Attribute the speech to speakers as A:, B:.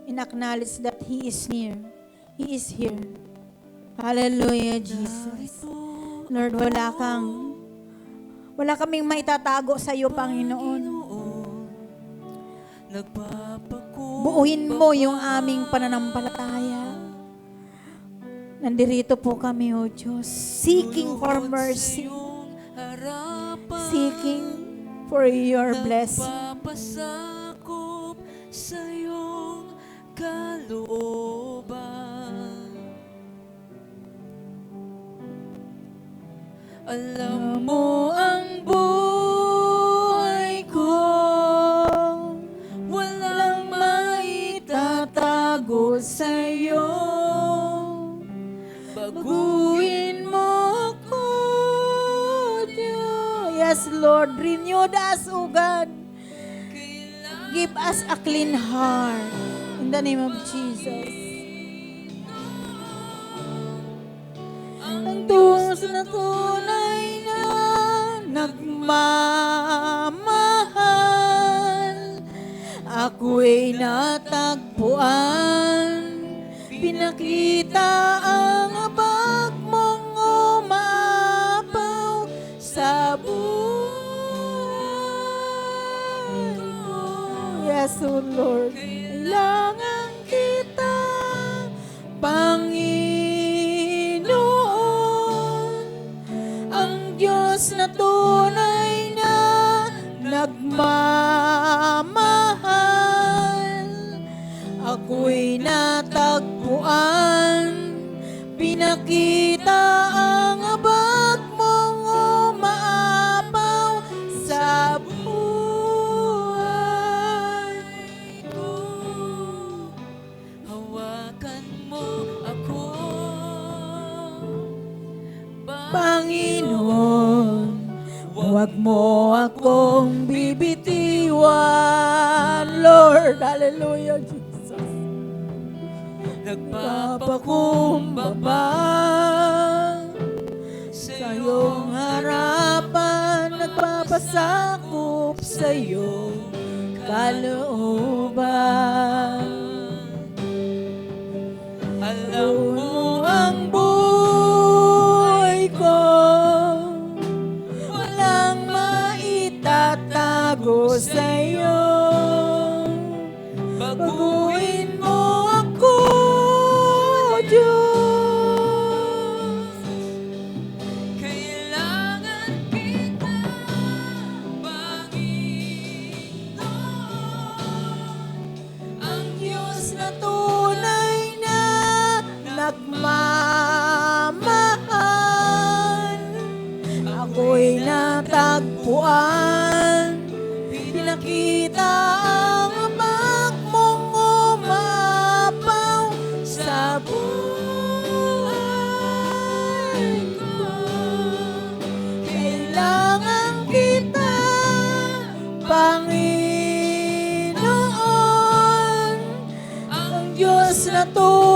A: and acknowledge that He is near. He is here. Hallelujah, Jesus. Lord, wala kaming maitatago sa iyo, Panginoon. Buuin mo yung aming pananampalataya. Nandirito po kami, O Diyos, seeking for mercy, seeking for your blessing.
B: Nagpapasakop sa iyong kalooban. Alam mo ang buhay ko, walang maitatago sa iyo. Baguhin mo ako, Diyos.
A: Yes, Lord, renew us, O God. Give us a clean heart. In the name of Jesus. Ang Diyos na tunay na nagmamahal, ako'y natagpuan. Pinakita ang abag mong umapaw sa buhay ko. Yes, O Lord. Kailangan kita, Panginoon, ang Diyos na tunay na nagmamahal. Ako'y natagpuan, pinakita ang abag mong umaapaw sa buhay ko.
B: Hawakan mo ako,
A: Panginoon, huwag mo akong bibitiwan, Lord. Hallelujah, Jesus. Nagpapakumbaba sa iyong harapan, nagpapasakop sa iyong kalooban. Alam mo ang buhay ko, walang maitatago sa iyo. Baguhin mo ako, Diyos.
B: kailangan kita, Panginoon,
A: Ang Diyos na tunay na nagmamahal, ako'y natagpuan. Pinakita ang abag mong umapaw sa buhay ko. Kailangan kita, Panginoon, ang Diyos na tunay